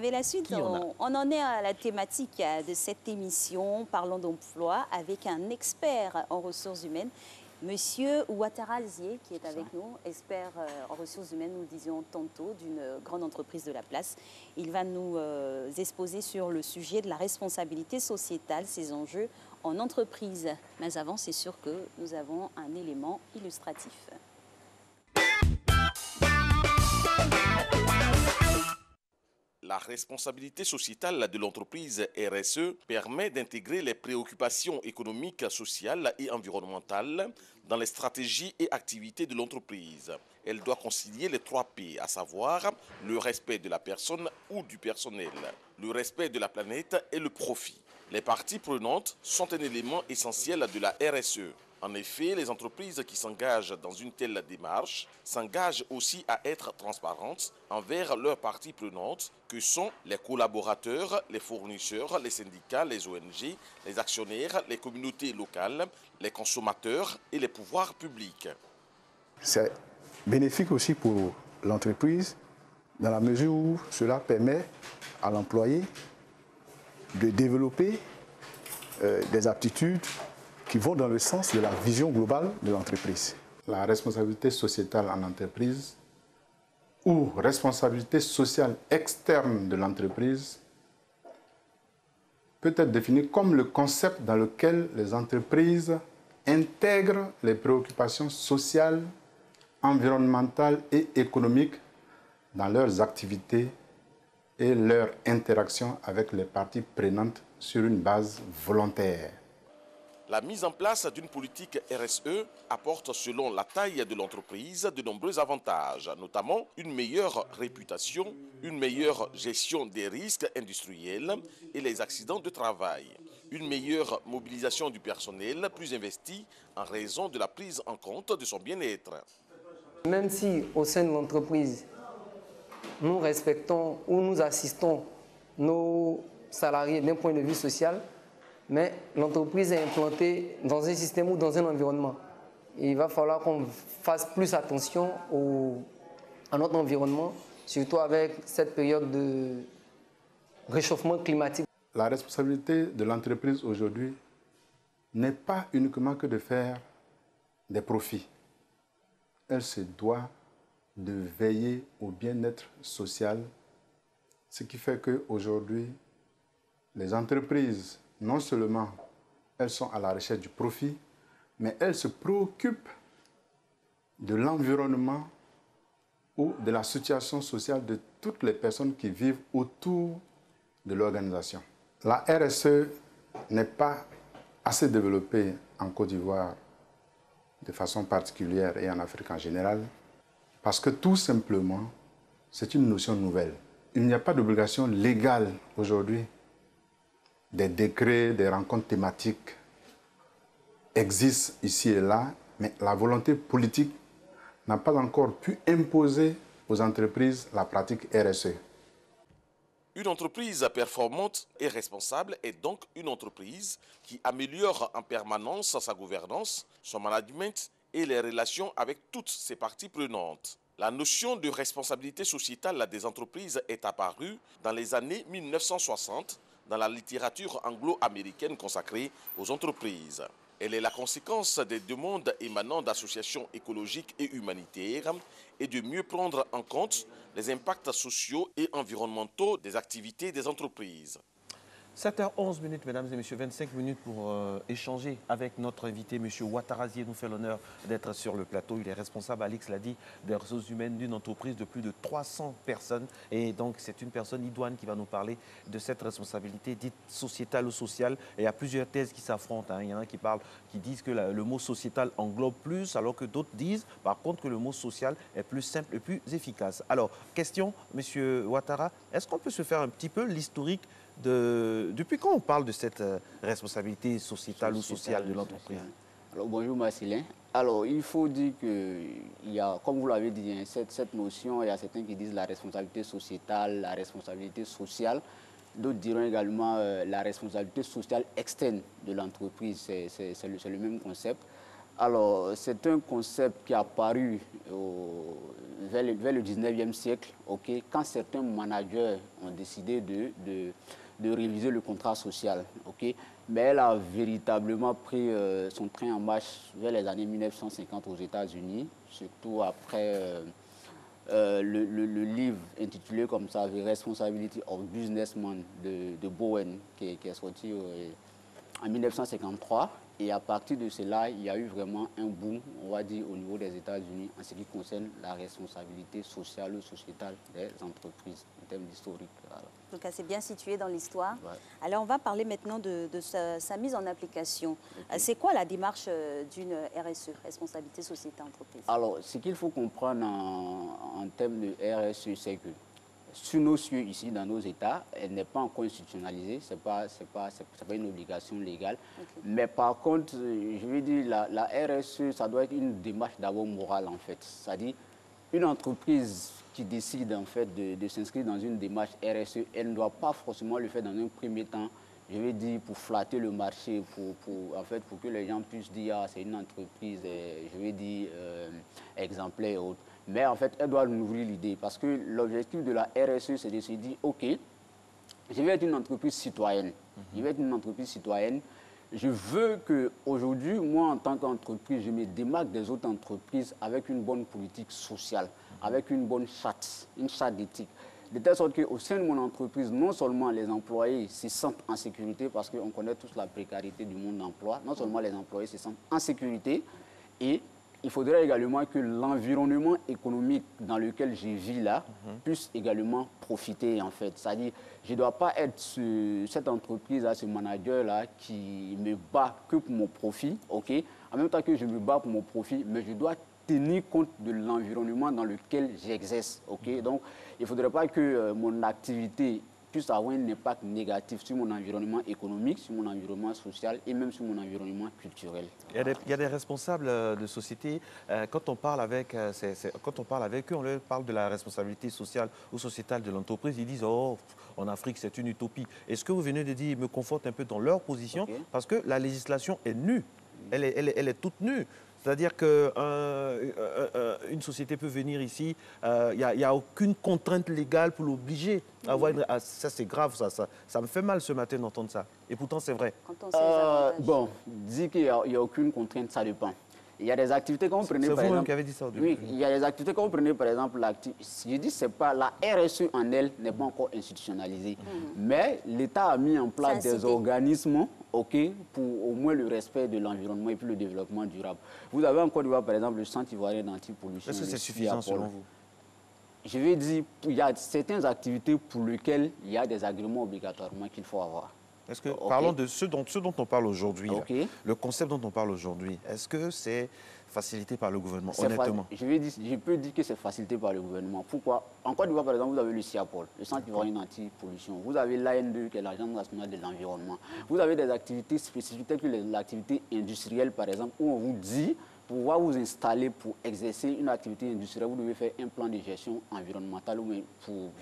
Mais la suite, on en est à la thématique de cette émission, parlons d'emploi, avec un expert en ressources humaines, Monsieur Ouattara Alzier, qui est avec nous, expert en ressources humaines, nous disions tantôt, d'une grande entreprise de la place. Il va nous exposer sur le sujet de la responsabilité sociétale, ses enjeux en entreprise. Mais avant, c'est sûr que nous avons un élément illustratif. La responsabilité sociétale de l'entreprise RSE permet d'intégrer les préoccupations économiques, sociales et environnementales dans les stratégies et activités de l'entreprise. Elle doit concilier les 3 P, à savoir le respect de la personne ou du personnel, le respect de la planète et le profit. Les parties prenantes sont un élément essentiel de la RSE. En effet, les entreprises qui s'engagent dans une telle démarche s'engagent aussi à être transparentes envers leurs parties prenantes que sont les collaborateurs, les fournisseurs, les syndicats, les ONG, les actionnaires, les communautés locales, les consommateurs et les pouvoirs publics. C'est bénéfique aussi pour l'entreprise dans la mesure où cela permet à l'employé de développer des aptitudes qui vont dans le sens de la vision globale de l'entreprise. La responsabilité sociétale en entreprise ou responsabilité sociale externe de l'entreprise peut être définie comme le concept dans lequel les entreprises intègrent les préoccupations sociales, environnementales et économiques dans leurs activités et leur interaction avec les parties prenantes sur une base volontaire. La mise en place d'une politique RSE apporte, selon la taille de l'entreprise, de nombreux avantages, notamment une meilleure réputation, une meilleure gestion des risques industriels et les accidents de travail, une meilleure mobilisation du personnel plus investi en raison de la prise en compte de son bien-être. Même si au sein de l'entreprise, nous respectons ou nous assistons nos salariés d'un point de vue social, mais l'entreprise est implantée dans un système ou dans un environnement. Il va falloir qu'on fasse plus attention à notre environnement, surtout avec cette période de réchauffement climatique. La responsabilité de l'entreprise aujourd'hui n'est pas uniquement que de faire des profits. Elle se doit de veiller au bien-être social, ce qui fait qu'aujourd'hui, les entreprises, non seulement elles sont à la recherche du profit, mais elles se préoccupent de l'environnement ou de la situation sociale de toutes les personnes qui vivent autour de l'organisation. La RSE n'est pas assez développée en Côte d'Ivoire de façon particulière et en Afrique en général, parce que tout simplement, c'est une notion nouvelle. Il n'y a pas d'obligation légale aujourd'hui. Des décrets, des rencontres thématiques existent ici et là, mais la volonté politique n'a pas encore pu imposer aux entreprises la pratique RSE. Une entreprise performante et responsable est donc une entreprise qui améliore en permanence sa gouvernance, son management et les relations avec toutes ses parties prenantes. La notion de responsabilité sociétale des entreprises est apparue dans les années 1960 dans la littérature anglo-américaine consacrée aux entreprises. Elle est la conséquence des demandes émanant d'associations écologiques et humanitaires et de mieux prendre en compte les impacts sociaux et environnementaux des activités des entreprises. 7h11, mesdames et messieurs, 25 minutes pour échanger avec notre invité, M. Ouattara Alzier, nous fait l'honneur d'être sur le plateau. Il est responsable, Alix l'a dit, des ressources humaines d'une entreprise de plus de 300 personnes. Et donc, c'est une personne idoine qui va nous parler de cette responsabilité dite sociétale ou sociale. Et il y a plusieurs thèses qui s'affrontent. Il y en a qui disent que le mot sociétal englobe plus, alors que d'autres disent, par contre, que le mot social est plus simple et plus efficace. Alors, question, M. Ouattara, est-ce qu'on peut se faire un petit peu l'historique depuis quand on parle de cette responsabilité sociétale ou sociale de l'entreprise? Alors, bonjour Marcelin. Alors, il faut dire qu'il y a, comme vous l'avez dit, cette notion, il y a certains qui disent la responsabilité sociétale, la responsabilité sociale. D'autres diront également la responsabilité sociale externe de l'entreprise. C'est le même concept. Alors, c'est un concept qui est apparu vers le 19e siècle, quand certains managers ont décidé de réviser le contrat social. Mais elle a véritablement pris son train en marche vers les années 1950 aux États-Unis, surtout après le livre intitulé comme ça, The Responsibility of Businessmen de Bowen, qui est sorti en 1953. Et à partir de cela, il y a eu vraiment un boom, on va dire, au niveau des États-Unis en ce qui concerne la responsabilité sociale ou sociétale des entreprises, en termes d'historique. Voilà. Donc, c'est bien situé dans l'histoire. Ouais. Alors, on va parler maintenant de sa mise en application. C'est quoi la démarche d'une RSE, responsabilité société entreprise? Alors, ce qu'il faut comprendre en termes de RSE, c'est que sur nos cieux ici, dans nos États, elle n'est pas encore institutionnalisée, ce n'est pas une obligation légale. Mais par contre, je veux dire, la RSE, ça doit être une démarche d'abord morale, en fait. C'est-à-dire, une entreprise qui décide, en fait, de s'inscrire dans une démarche RSE, elle ne doit pas forcément le faire dans un premier temps, je veux dire, pour flatter le marché, pour que les gens puissent dire, ah, c'est une entreprise, je veux dire, exemplaire et autres. Mais en fait, elle doit nourrir l'idée parce que l'objectif de la RSE, c'est de se dire, OK, je vais être une entreprise citoyenne. Je vais être une entreprise citoyenne. Je veux qu'aujourd'hui, moi, en tant qu'entreprise, je me démarque des autres entreprises avec une bonne politique sociale, avec une bonne charte, une charte d'éthique. De telle sorte qu'au sein de mon entreprise, non seulement les employés se sentent en sécurité, parce qu'on connaît tous la précarité du monde d'emploi, non seulement les employés se sentent en sécurité, et il faudrait également que l'environnement économique dans lequel je vis là puisse également profiter, en fait. C'est-à-dire, je ne dois pas être cette entreprise-là, ce manager-là qui me bat que pour mon profit, en même temps que je me bats pour mon profit, mais je dois tenir compte de l'environnement dans lequel j'exerce, Donc, il ne faudrait pas que mon activité puisse avoir un impact négatif sur mon environnement économique, sur mon environnement social et même sur mon environnement culturel. Il y a des responsables de société, quand on parle avec eux, on leur parle de la responsabilité sociale ou sociétale de l'entreprise, ils disent « Oh, en Afrique, c'est une utopie ». Et ce que vous venez de dire me conforte un peu dans leur position, parce que la législation est nue, elle est toute nue. C'est-à-dire qu'une société peut venir ici, il n'y a aucune contrainte légale pour l'obliger à avoir une... ça, c'est grave, ça me fait mal ce matin d'entendre ça. Et pourtant, c'est vrai. Bon, dire qu'il n'y a aucune contrainte, ça dépend. Il y a des activités qu'on prenait, par exemple... C'est vous-même qui avez dit ça au début. Oui, il y a des activités qu'on prenait, par exemple, je dis c'est pas la RSE en elle n'est pas encore institutionnalisée. Mais l'État a mis en place des organismes pour au moins le respect de l'environnement et puis le développement durable. Vous avez en Côte d'Ivoire, par exemple, le Centre ivoirien d'anti-pollution. Est-ce que c'est suffisant selon vous? Je vais dire, il y a certaines activités pour lesquelles il y a des agréments obligatoirement qu'il faut avoir. Parlons de ce dont on parle aujourd'hui. Le concept dont on parle aujourd'hui, est-ce que c'est facilité par le gouvernement, honnêtement? Je peux dire que c'est facilité par le gouvernement. Pourquoi? En Côte d'Ivoire, par exemple, vous avez le CIAPOL, le Centre ivoirien d'anti-pollution. Vous avez l'AN2, qui est l'Agence nationale de l'environnement. Vous avez des activités spécifiques, telles que l'activité industrielle, par exemple, où on vous dit, pour pouvoir vous installer pour exercer une activité industrielle, vous devez faire un plan de gestion environnementale,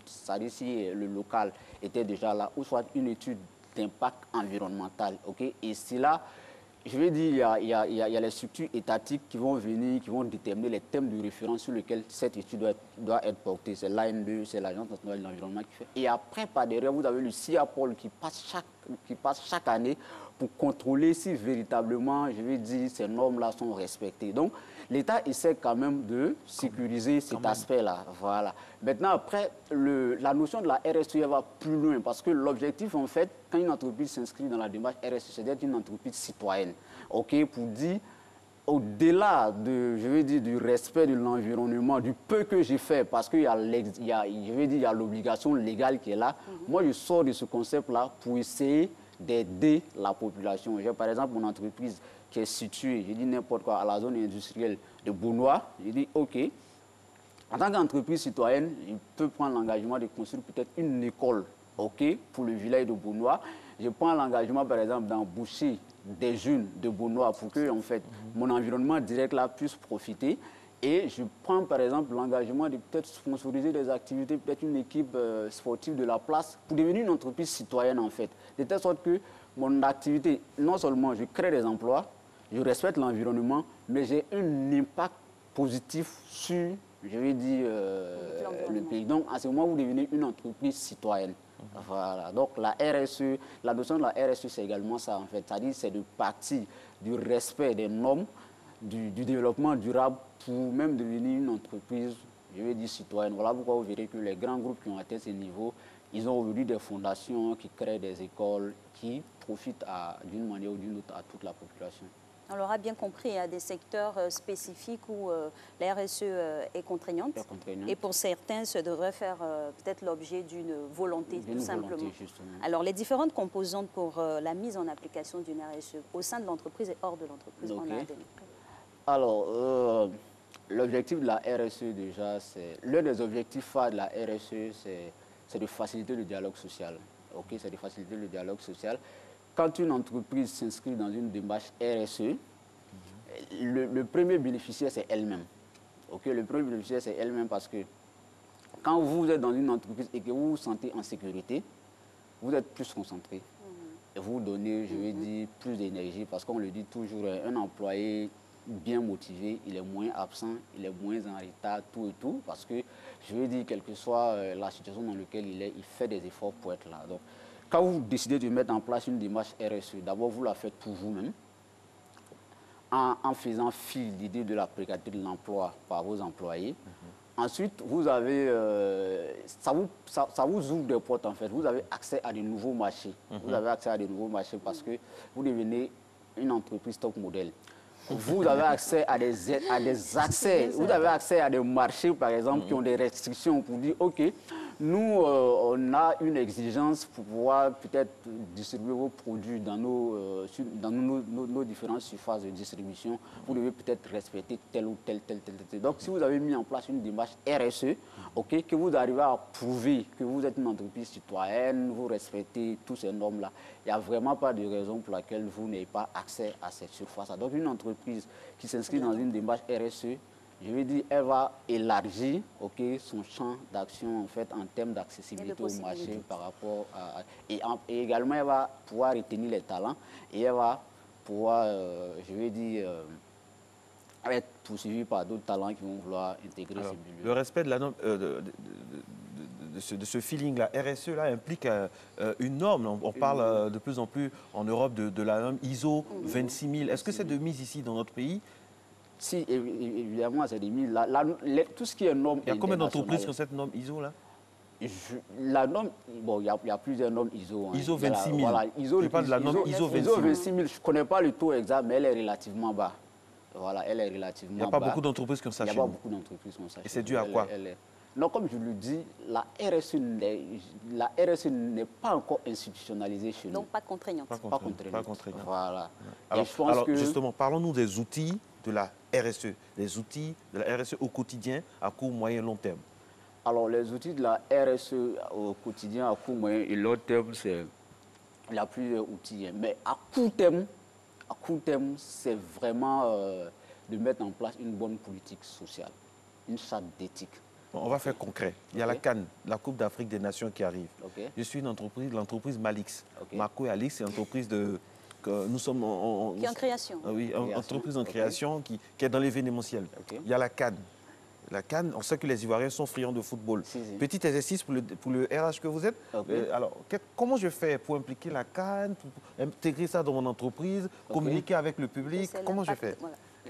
c'est-à-dire si le local était déjà là, ou soit une étude d'impact environnemental. Et c'est là, je vais dire, il y a les structures étatiques qui vont venir, qui vont déterminer les thèmes de référence sur lesquels cette étude doit être portée. C'est l'AN2, c'est l'Agence nationale de l'environnement qui fait. Et après, par derrière, vous avez le CIAPOL qui passe chaque année pour contrôler si véritablement, je vais dire, ces normes-là sont respectées. Donc, l'État essaie quand même de sécuriser cet aspect-là. Voilà. Maintenant, après, la notion de la RSE va plus loin parce que l'objectif, en fait, quand une entreprise s'inscrit dans la démarche RSE, c'est d'être une entreprise citoyenne. Pour dire, au-delà du respect de l'environnement, du peu que j'ai fait, parce qu'il y a l'obligation légale qui est là, moi, je sors de ce concept-là pour essayer d'aider la population. J'ai par exemple mon entreprise qui est située, je dis n'importe quoi, à la zone industrielle de Bounois. Je dis OK, en tant qu'entreprise citoyenne, je peux prendre l'engagement de construire peut-être une école pour le village de Bounois. Je prends l'engagement par exemple d'embaucher des jeunes de Bounois pour que en fait, mon environnement direct là puisse profiter. Et je prends par exemple l'engagement de peut-être sponsoriser des activités, peut-être une équipe sportive de la place pour devenir une entreprise citoyenne en fait. De telle sorte que mon activité, non seulement je crée des emplois, je respecte l'environnement, mais j'ai un impact positif sur, je vais dire, le pays. Donc, à ce moment, vous devenez une entreprise citoyenne. Voilà. Donc, la RSE, la notion de la RSE, c'est également ça, en fait. C'est-à-dire, c'est de partir du respect des normes, du développement durable pour même devenir une entreprise, je vais dire, citoyenne. Voilà pourquoi vous verrez que les grands groupes qui ont atteint ces niveaux, ils ont aujourd'hui des fondations qui créent des écoles qui profitent d'une manière ou d'une autre à toute la population. On l'aura bien compris, il y a des secteurs spécifiques où la RSE est contraignante. Et pour certains, ça devrait faire peut-être l'objet d'une volonté, tout simplement. Alors, les différentes composantes pour la mise en application d'une RSE au sein de l'entreprise et hors de l'entreprise, on a donné. Alors, l'objectif de la RSE, déjà, c'est l'un des objectifs phares de la RSE, c'est de faciliter le dialogue social. C'est de faciliter le dialogue social. Quand une entreprise s'inscrit dans une démarche RSE, le premier bénéficiaire, c'est elle-même. Le premier bénéficiaire, c'est elle-même parce que quand vous êtes dans une entreprise et que vous vous sentez en sécurité, vous êtes plus concentré. Et vous donnez, je vais dire, plus d'énergie parce qu'on le dit toujours, un employé bien motivé, il est moins absent, il est moins en retard, tout et tout, parce que, je veux dire, quelle que soit la situation dans laquelle il est, il fait des efforts pour être là. Donc, quand vous décidez de mettre en place une démarche RSE, d'abord, vous la faites pour vous-même, en faisant fi l'idée de la précarité de l'emploi par vos employés. Ensuite, vous avez, ça vous ouvre des portes, en fait. Vous avez accès à de nouveaux marchés. Vous avez accès à de nouveaux marchés parce que vous devenez une entreprise top modèle. Vous avez accès à des accès, vous avez accès à des marchés, par exemple, qui ont des restrictions pour dire, OK, nous, on a une exigence pour pouvoir peut-être distribuer vos produits dans nos différentes surfaces de distribution. Vous devez peut-être respecter tel ou tel. Donc, si vous avez mis en place une démarche RSE, que vous arrivez à prouver que vous êtes une entreprise citoyenne, vous respectez tous ces normes-là, il n'y a vraiment pas de raison pour laquelle vous n'ayez pas accès à cette surface. Donc, une entreprise qui s'inscrit dans une démarche RSE, je veux dire, elle va élargir son champ d'action en fait en termes d'accessibilité au marché par rapport à... Et également, elle va pouvoir retenir les talents et elle va pouvoir, je veux dire, être poursuivie par d'autres talents qui vont vouloir intégrer ces milieux. Le respect de la norme, de ce feeling-là, RSE-là, implique une norme. On parle de plus en plus en Europe de la norme ISO 26000. Est-ce que c'est de mise ici dans notre pays? Si, évidemment, c'est des mises. Tout ce qui est norme. Il y a combien d'entreprises qui ont cette norme ISO là? La norme, bon, il y a plusieurs normes ISO. ISO 26000. Voilà, je parle de la norme ISO 26000. Je ne connais pas le taux exact, mais elle est relativement bas. Voilà, elle est relativement bas. Il n'y a pas beaucoup d'entreprises qui ont ça chez nous. Il n'y a pas beaucoup d'entreprises qui ont ça. Et c'est dû à quoi? Non, comme je le dis, la RSE n'est pas encore institutionnalisée chez nous. Donc pas contraignante. Pas contraignante. Voilà. Alors justement, parlons-nous des outils de la RSE, les outils de la RSE au quotidien, à court, moyen, long terme. Alors, les outils de la RSE au quotidien, à court, moyen et long terme, c'est... Il y a plusieurs outils. Mais à court terme, c'est vraiment de mettre en place une bonne politique sociale, une charte d'éthique. Bon, on va faire concret. Il y a la CAN, la Coupe d'Afrique des Nations qui arrive. Je suis une entreprise, l'entreprise Malix. Marco et Alix, c'est une entreprise nous sommes qui est en création. Oui, une entreprise en création qui est dans l'événementiel. Il y a la CAN. La CAN, on sait que les Ivoiriens sont friands de football. Petit exercice pour le RH que vous êtes. Alors, comment je fais pour impliquer la CAN, pour intégrer ça dans mon entreprise, communiquer avec le public? Comment je fais?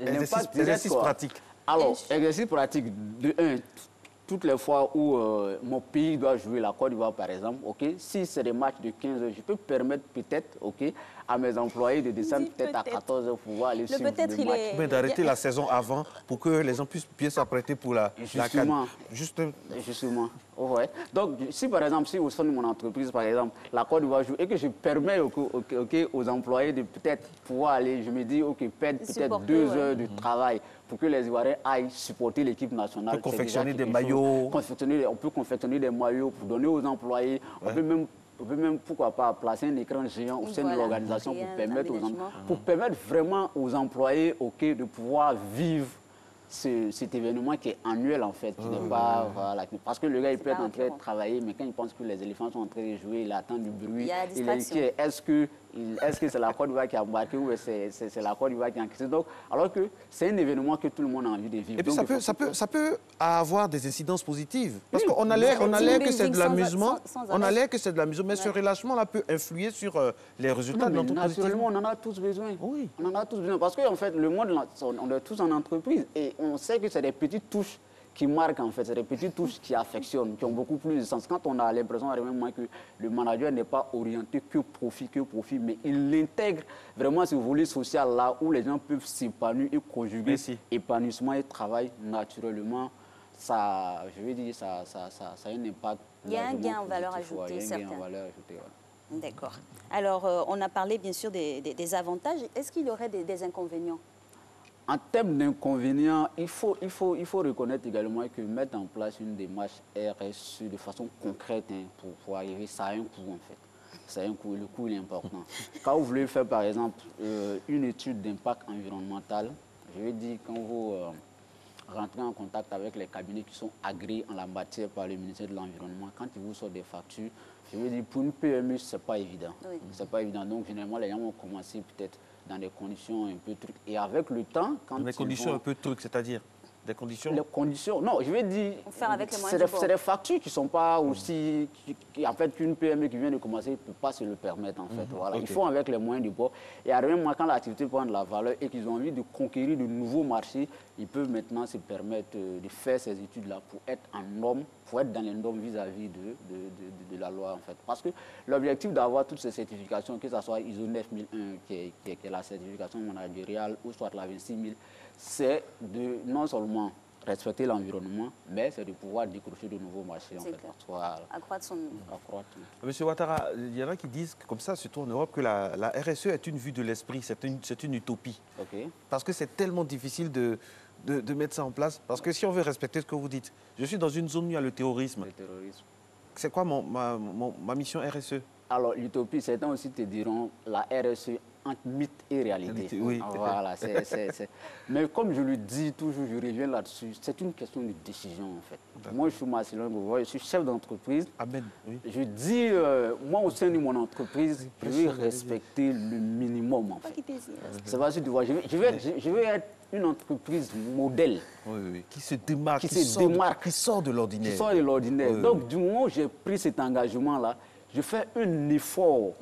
Exercice pratique. Alors, exercice pratique, de 1, toutes les fois où mon pays doit jouer la Côte d'Ivoire, par exemple, si c'est des matchs de 15 heures, je peux permettre peut-être à mes employés de descendre peut-être à 14 heures pour pouvoir aller suivre le match. Mais d'arrêter la saison avant pour que les gens puissent bien s'apprêter pour la CAN. Justement. Ouais. Donc, si par exemple, si au sein de mon entreprise, par exemple, la Côte d'Ivoire joue et que je permets aux employés de peut-être pouvoir aller, je me dis, perdre peut-être 2 heures de travail pour que les Ivoiriens aillent supporter l'équipe nationale. On peut confectionner des maillots. On peut confectionner des maillots pour donner aux employés. On peut même, pourquoi pas, placer un écran géant au sein de l'organisation pour permettre vraiment aux employés de pouvoir vivre cet événement qui est annuel en fait, qui n'est pas, parce que le gars il peut être en train de travailler, mais quand il pense que les éléphants sont en train de jouer, il attend du bruit, il est inquiet. Est-ce que Est-ce que c'est la Côte d'Ivoire qui a embarqué ou c'est la Côte d'Ivoire qui a encaissé? Donc, alors que c'est un événement que tout le monde a envie de vivre. Et puis donc, ça peut avoir des incidences positives. Parce Oui, qu'on a l'air que c'est de sans l'amusement. On a arrêt. l'air que c'est de l'amusement, mais ce relâchement-là peut influer sur les résultats de non, mais l'entreprise. naturellement, on en a tous besoin. Oui. On en a tous besoin. Parce qu'en fait, le monde, on est tous en entreprise. Et on sait que c'est des petites touches qui marquent, en fait. C'est des petites touches qui affectionnent, qui ont beaucoup plus de sens. Quand on a l'impression, même moi, que le manager n'est pas orienté que profit, mais il intègre vraiment ce volet social-là où les gens peuvent s'épanouir et conjuguer épanouissement et travail naturellement. Ça, je veux dire, ça a un impact. Il y a un gain en valeur ajoutée, certain. D'accord. Alors, on a parlé bien sûr des avantages. Est-ce qu'il y aurait des inconvénients? En termes d'inconvénients, il faut reconnaître également que mettre en place une démarche RSE de façon concrète pour arriver, ça a un coût en fait. Ça a un coût, le coût il est important. Quand vous voulez faire par exemple une étude d'impact environnemental, je veux dire quand vous rentrez en contact avec les cabinets qui sont agréés en la matière par le ministère de l'Environnement, quand ils vous sortent des factures, je veux dire pour une PME, ce n'est pas évident. Oui. C'est pas évident. Donc généralement, les gens vont commencer peut-être dans des conditions un peu trucs. Et avec le temps, quand des conditions un peu trucs, c'est-à-dire des conditions... Les conditions, non, je vais dire, c'est des factures qui ne sont pas aussi... en fait, qu'une PME qui vient de commencer ne peut pas se le permettre, en fait. Voilà. Okay. Ils font avec les moyens du bord. Et à même quand l'activité prend de la valeur et qu'ils ont envie de conquérir de nouveaux marchés, ils peuvent maintenant se permettre de faire ces études-là pour être en norme, pour être dans les normes vis-à-vis de la loi, en fait. Parce que l'objectif d'avoir toutes ces certifications, que ce soit ISO 9001, qui est la certification managériale, ou soit la 26000, c'est de non seulement respecter l'environnement, mais c'est de pouvoir décrocher de nouveaux marchés. En fait. Voilà. Accroître son... Monsieur Ouattara, il y en a qui disent, comme ça, surtout en Europe, que la RSE est une vue de l'esprit, c'est une utopie. Okay. Parce que c'est tellement difficile de mettre ça en place. Parce que si on veut respecter ce que vous dites, je suis dans une zone où il y a le terrorisme. Le terrorisme. C'est quoi ma mission RSE? Alors, l'utopie, certains aussi te diront la RSE entre mythe et réalité. Oui. Voilà, mais comme je le dis toujours, je reviens là-dessus, c'est une question de décision en fait. Moi, je suis Marcelin Gouvois, je suis chef d'entreprise. Amen. Oui. Je dis, moi au sein de mon entreprise, je vais respecter le minimum en fait. C'est pas si tu vois, je vais être une entreprise modèle. Oui. Qui se démarque, qui sort de l'ordinaire. Qui sort de l'ordinaire. Donc, du moment où j'ai pris cet engagement-là, je fais un effort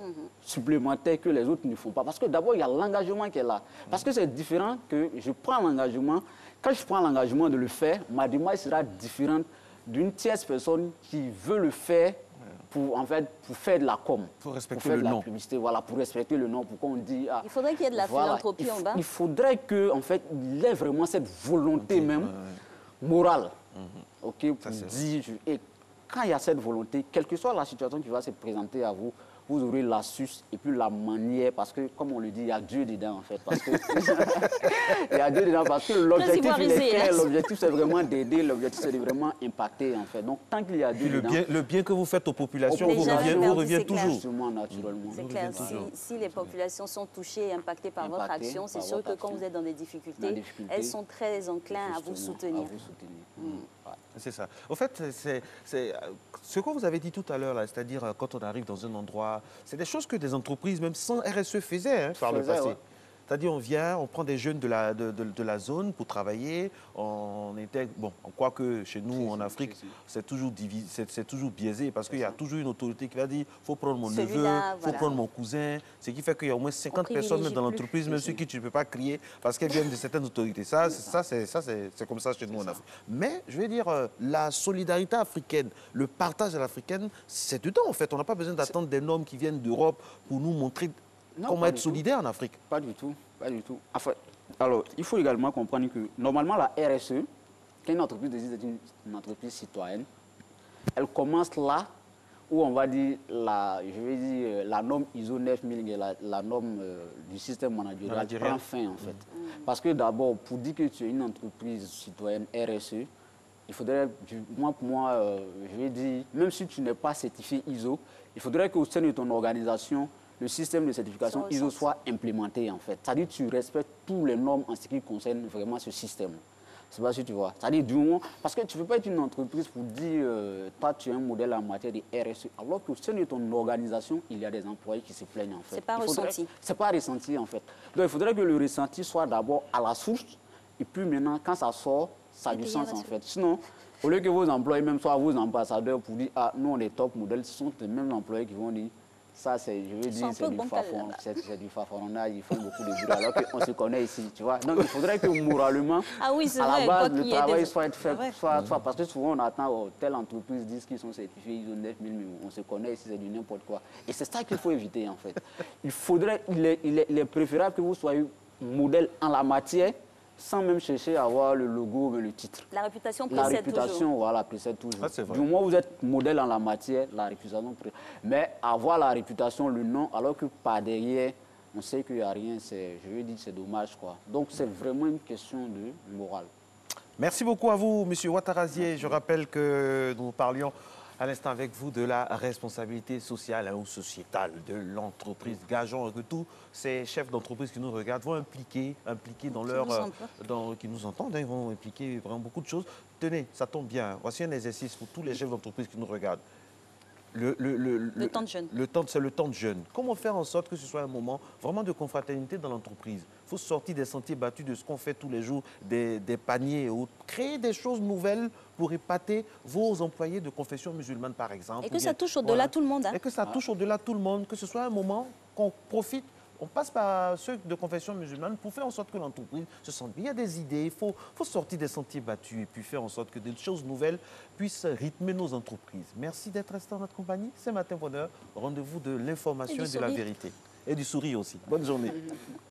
supplémentaire que les autres ne font pas. Parce que d'abord, il y a l'engagement qui est là. Parce que c'est différent que je prends l'engagement. Quand je prends l'engagement de le faire, ma démarche sera différente d'une tierce personne qui veut le faire pour faire de la com. Pour respecter le nom. Publicité, voilà, pour respecter le nom, pour qu'on dise... il faudrait qu'il y ait de la philanthropie en bas. Il faudrait qu'en fait, il ait vraiment cette volonté morale. Pour dire... Quand il y a cette volonté, quelle que soit la situation qui va se présenter à vous, vous aurez l'astuce et puis la manière, parce que, comme on le dit, il y a Dieu dedans, en fait. Parce que il y a Dieu dedans, parce que l'objectif, il est clair. L'objectif, c'est vraiment d'aider, l'objectif, c'est de vraiment impacter, en fait. Donc, tant qu'il y a Dieu dedans... Le bien que vous faites aux populations vous revient toujours. Naturellement. C'est clair. Si les populations sont touchées et impactées par votre action, c'est sûr que quand vous êtes dans des difficultés, elles sont très enclines à vous soutenir. C'est ça. Au fait, c'est ce que vous avez dit tout à l'heure, c'est-à-dire quand on arrive dans un endroit, c'est des choses que des entreprises, même sans RSE, faisaient par le passé. Ouais. C'est-à-dire, on vient, on prend des jeunes de la zone pour travailler, on intègre... Bon, quoique chez nous, en Afrique, c'est toujours biaisé, parce qu'il y a toujours une autorité qui va dire « il faut prendre mon neveu, il faut prendre mon cousin », ce qui fait qu'il y a au moins 50 personnes même dans l'entreprise, même ceux qui tu ne peux pas crier, parce qu'elles viennent de certaines autorités. Ça c'est comme ça chez nous en Afrique. Mais, je veux dire, la solidarité africaine, le partage à l'africaine, c'est dedans, en fait. On n'a pas besoin d'attendre des normes qui viennent d'Europe pour nous montrer... Non, comment être solidaire en Afrique? Pas du tout, pas du tout. Enfin, alors, il faut également comprendre que, normalement, la RSE, quand une entreprise est une entreprise citoyenne, elle commence là où on va dire, la norme ISO 9000, la norme du système managérial prend fin, en fait. Parce que d'abord, pour dire que tu es une entreprise citoyenne RSE, il faudrait, pour moi, je vais dire, même si tu n'es pas certifié ISO, il faudrait qu'au sein de ton organisation, le système de certification ISO soit implémenté, en fait. C'est-à-dire que tu respectes tous les normes en ce qui concerne vraiment ce système. C'est pas si tu vois. C'est-à-dire du moment... Parce que tu ne peux pas être une entreprise pour dire toi, tu es un modèle en matière de RSE, alors qu'au sein de ton organisation, il y a des employés qui se plaignent en fait. C'est pas ressenti. C'est pas ressenti en fait. Donc il faudrait que le ressenti soit d'abord à la source, et puis maintenant, quand ça sort, ça a du sens en fait. Sinon, au lieu que vos employés, même soient vos ambassadeurs pour dire ah, nous on est top modèle, ce sont les mêmes employés qui vont dire ça, c'est, je veux dire, c'est du fafaronnage, ils font beaucoup de bruit alors qu'on se connaît ici, tu vois. Donc il faudrait que moralement, à la base, le travail soit fait, soit parce que souvent on attend, oh, telle entreprise disent qu'ils sont certifiés ISO 9000, mais on se connaît ici, c'est du n'importe quoi. Et c'est ça qu'il faut éviter en fait. Il est préférable que vous soyez modèle en la matière, sans même chercher à avoir le logo ou le titre. La réputation précède toujours. La réputation, voilà, précède toujours. Ah, du moment où vous êtes modèle en la matière, la réputation précède. Mais avoir la réputation, le nom, alors que par derrière, on sait qu'il n'y a rien, je veux dire, c'est dommage, quoi. Donc, c'est vraiment une question de morale. Merci beaucoup à vous, M. Ouattarazié. Je rappelle que nous parlions à l'instant avec vous de la responsabilité sociale ou sociétale de l'entreprise. Gageons que tous ces chefs d'entreprise qui nous regardent vont impliquer dans qui nous entendent, ils vont impliquer vraiment beaucoup de choses. Tenez, ça tombe bien. Voici un exercice pour tous les chefs d'entreprise qui nous regardent. Le temps de jeûne. C'est le temps de jeûne. Comment faire en sorte que ce soit un moment vraiment de confraternité dans l'entreprise? Il faut sortir des sentiers battus de ce qu'on fait tous les jours, des paniers et autres. Créer des choses nouvelles pour épater vos employés de confession musulmane, par exemple. Et que ça touche au-delà tout le monde. Hein. Et que ça touche au-delà tout le monde, que ce soit un moment qu'on profite. On passe par ceux de confession musulmane pour faire en sorte que l'entreprise se sente bien. Il y a des idées, il faut sortir des sentiers battus et puis faire en sorte que des choses nouvelles puissent rythmer nos entreprises. Merci d'être resté en notre compagnie. C'est Matin Bonheur, rendez-vous de l'information et de la vérité. Et du sourire aussi. Bonne journée.